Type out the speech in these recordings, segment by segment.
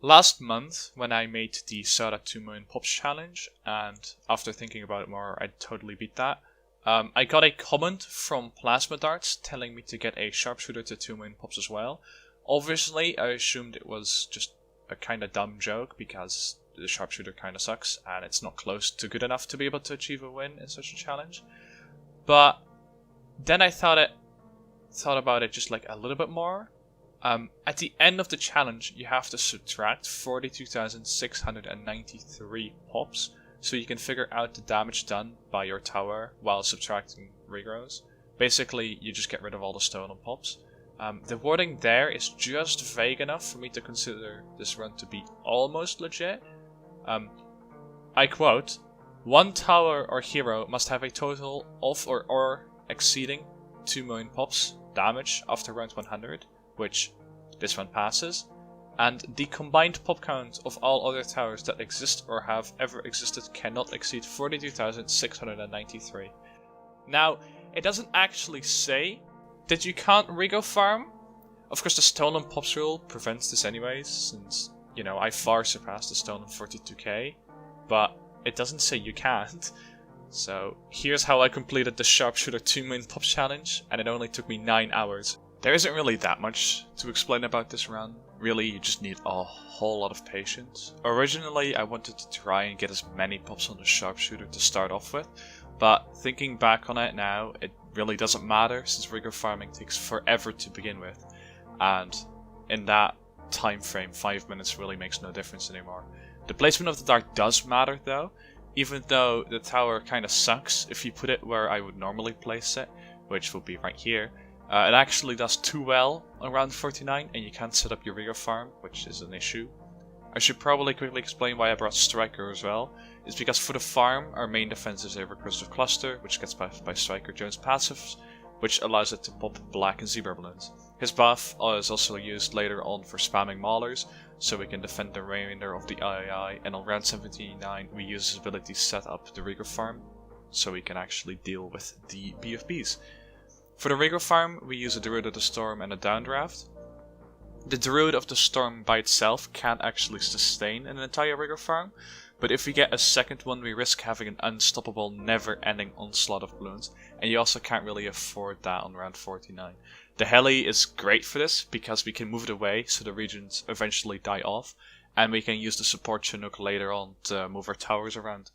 Last month, when I made the Soda 2 million pops challenge, and after thinking about it more, I totally beat that. I got a comment from Plasma Darts telling me to get a sharpshooter to 2 million pops as well. Obviously, I assumed it was just a kinda dumb joke because the sharpshooter kinda sucks and it's not close to good enough to be able to achieve a win in such a challenge. But then I thought about it just like a little bit more. At the end of the challenge, you have to subtract 42,693 pops, so you can figure out the damage done by your tower while subtracting regrows. Basically, you just get rid of all the stolen pops. The wording there is just vague enough for me to consider this run to be almost legit. I quote, "One tower or hero must have a total of or exceeding 2 million pops damage after round 100, which this one passes, and the combined pop count of all other towers that exist or have ever existed cannot exceed 42,693. Now, it doesn't actually say that you can't regrow farm. Of course, the stolen pops rule prevents this anyways, since, you know, I far surpassed the stolen 42k, but it doesn't say you can't. So here's how I completed the sharpshooter 2 million pops challenge, and it only took me 9 hours. There isn't really that much to explain about this run. Really, you just need a whole lot of patience. Originally, I wanted to try and get as many pops on the sharpshooter to start off with, but thinking back on it now, it really doesn't matter since regrow farming takes forever to begin with, and in that time frame, 5 minutes really makes no difference anymore. The placement of the dart does matter though, even though the tower kinda sucks if you put it where I would normally place it, which will be right here. It actually does too well on round 49 and you can't set up your regrow farm, which is an issue. I should probably quickly explain why I brought Striker as well. It's because for the farm, our main defense is a recursive cluster, which gets buffed by Striker Jones passives, which allows it to pop black and zebra balloons. His buff is also used later on for spamming maulers, so we can defend the remainder of the III, and on round 79 we use his ability to set up the regrow farm, so we can actually deal with the BFBs. For the regrow farm, we use a Druid of the Storm and a Downdraft. The Druid of the Storm by itself can't actually sustain an entire regrow farm, but if we get a second one we risk having an unstoppable, never-ending onslaught of Bloons, and you also can't really afford that on round 49. The Heli is great for this, because we can move it away so the regions eventually die off, and we can use the support Chinook later on to move our towers around.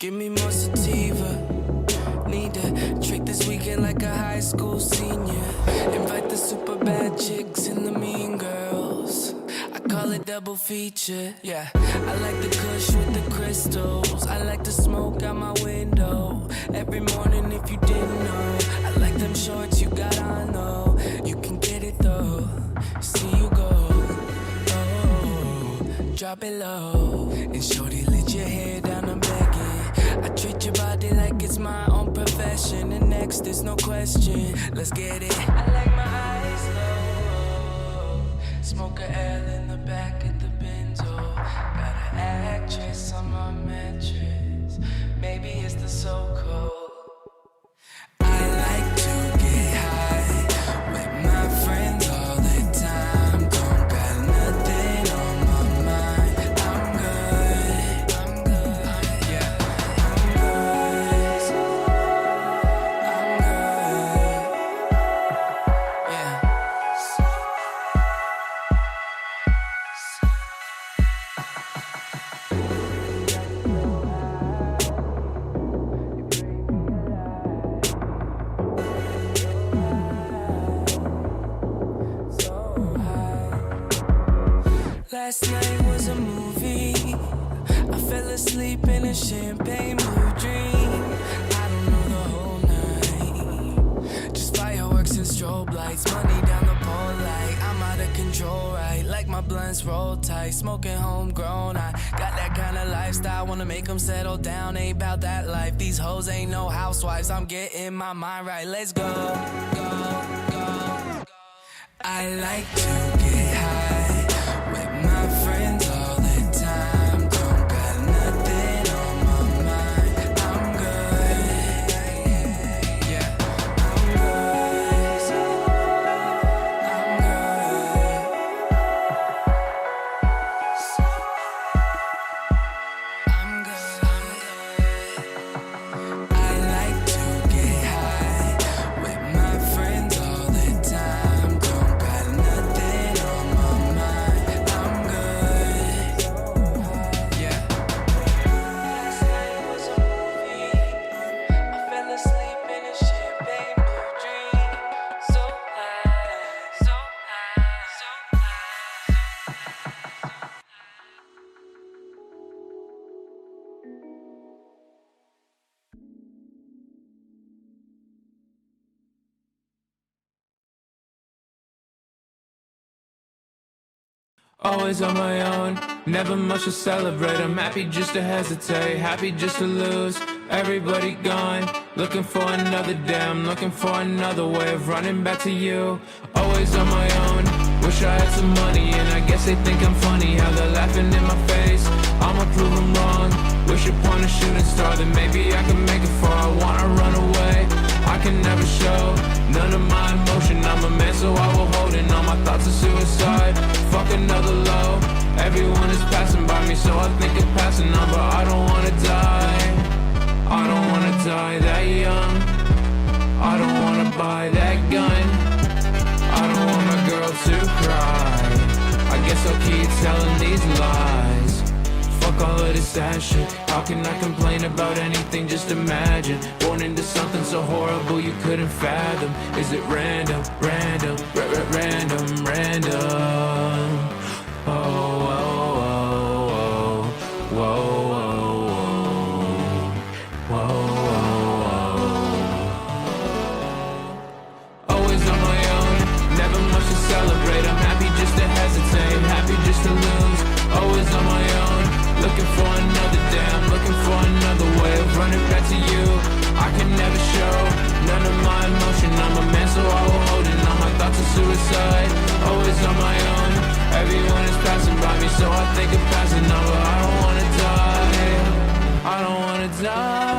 Give me more sativa. Need a trick this weekend like a high school senior. Invite the super bad chicks and the mean girls. I call it double feature, yeah. I like the kush with the crystals. I like to smoke out my window every morning if you didn't know. I like them shorts you got on though. You can get it though. See you go. Oh, drop it low. And shorty let your hair down, I'm begging. I treat your body like it's my own profession, and next there's no question. Let's get it. I like my eyes low. Smoke a L in the back of the benzo. Got an actress on my mattress. Maybe it's the so cold. I like to get high with my friends all the time. Don't got nothing on my mind. I'm good. Yeah. I'm good. Yeah. Last night was a movie. I fell asleep in a champagne blue dream. I don't know the whole night. Just fireworks and strobe lights. Money down the pole light. I'm out of control, right? Like my blunt blunts, roll tight, smoking homegrown. I got that kind of lifestyle, wanna make them settle down. Ain't about that life, these hoes ain't no housewives. I'm getting my mind right, let's go, go, go. I like to get high with my friends all the time. Don't got nothing on my mind, I'm good. Yeah, I'm good. I'm good. I'm good. I like to get high with my friends all the time. Don't got nothing on my mind, I'm good. Yeah. Last night was a movie. I fell asleep in a champagne blue dream. So high, so high, so high. Always on my own, never much to celebrate. I'm happy just to hesitate, happy just to lose. Everybody gone, looking for another day. I'm looking for another way of running back to you. Always on my own, wish I had some money, and I guess they think I'm funny how they're laughing in my face. I'ma prove them wrong, wish upon a shooting star that maybe I can make it far. I wanna run away, I can never show none of my emotion. I'm a man, so I will hold in all my thoughts of suicide. Fuck another low, everyone is passing by me, so I think of passing on, but I don't wanna die. I don't wanna die that young, I don't wanna buy that gun, I don't want my girl to cry. I guess I'll keep telling these lies. Fuck all of this sad shit, how can I complain about anything? Just imagine, born into something so horrible you couldn't fathom. Is it random, random, random, random? Oh, oh, oh, oh, oh, oh, oh. Always on my own, never much to celebrate. I'm happy just to hesitate, happy just to lose. Always on my own, looking for another day. I'm looking for another way of running back to you. I can never show none of my emotion. I'm a man, so I will hold in all my thoughts of suicide. Always on my own, everyone is passing by me, so I think of passing on, but I don't wanna die. I don't wanna die.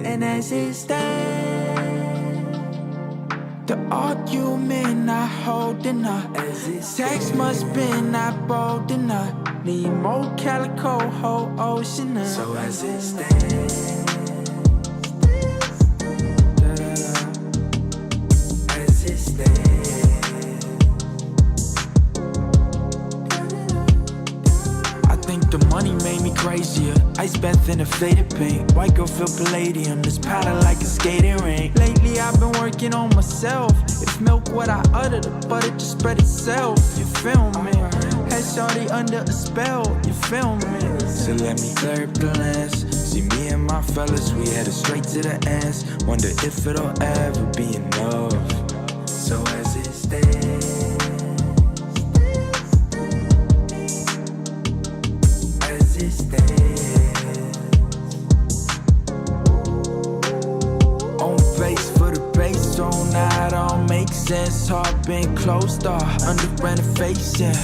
And as it stands, the argument not holding up. Sex must been not bold enough. Need more calico, whole ocean up. So as it stands, as it stands, I think the money made me crazier. Ice bath in a faded paint. White girl feel palladium. This powder like a skating rink. Lately I've been working on myself. If milk what I utter, the butter just spread itself. You feel me? Had shorty under a spell. You feel me? So let me clear up the lens. See me and my fellas, we headed straight to the ends. Wonder if it'll ever be enough. So as it stands, as it stands, on face for the base, so now it all makes sense. Heart been closed off, under renovation.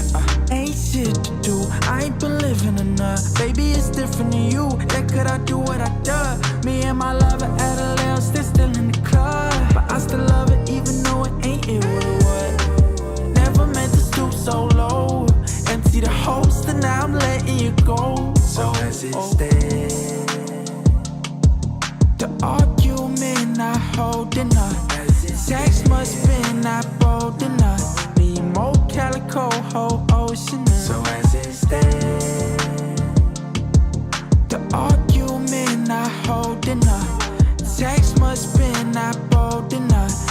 Ain't shit to do, I ain't been living enough. Baby, it's different than you, that could I do what I done. Me and my lover at a lounge, still in the club. But I still love it even though it ain't it what it was. Never meant to stoop so low. Empty the host and now I'm letting you go. So as it stands, the argument not holding up. Sex must been not bold enough. Need more calico, whole ocean up. So as it stands, the argument not holding up. Sex must been not bold enough.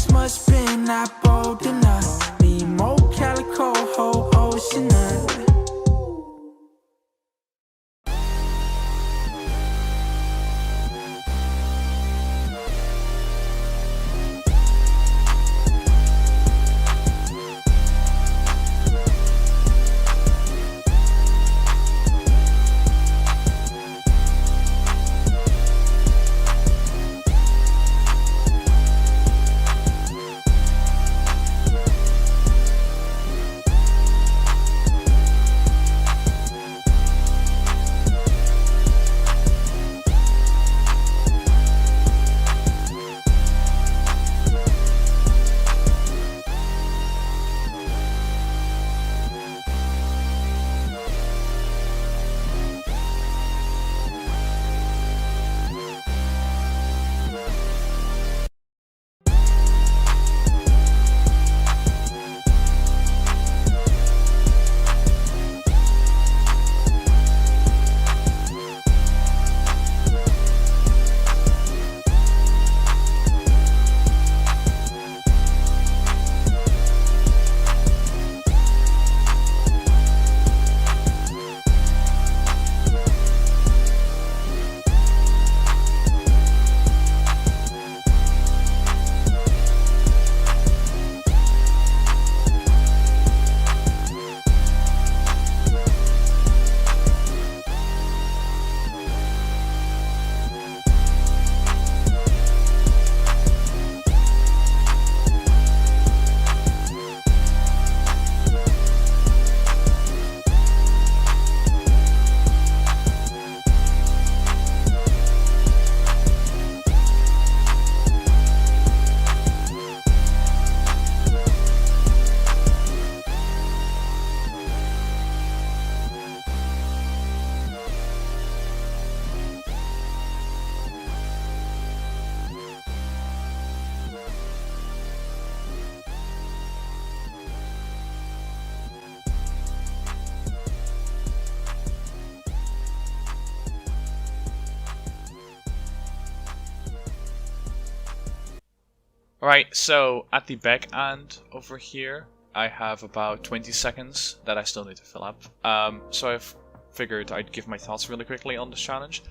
just must been not bold enough. Need more calico, whole ocean up. Alright, so at the back end over here, I have about 20 seconds that I still need to fill up. So I've figured I'd give my thoughts really quickly on this challenge.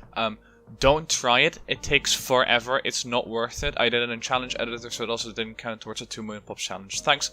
Don't try it. It takes forever. It's not worth it. I did it in challenge editor, so it also didn't count towards a 2 million pops challenge. Thanks.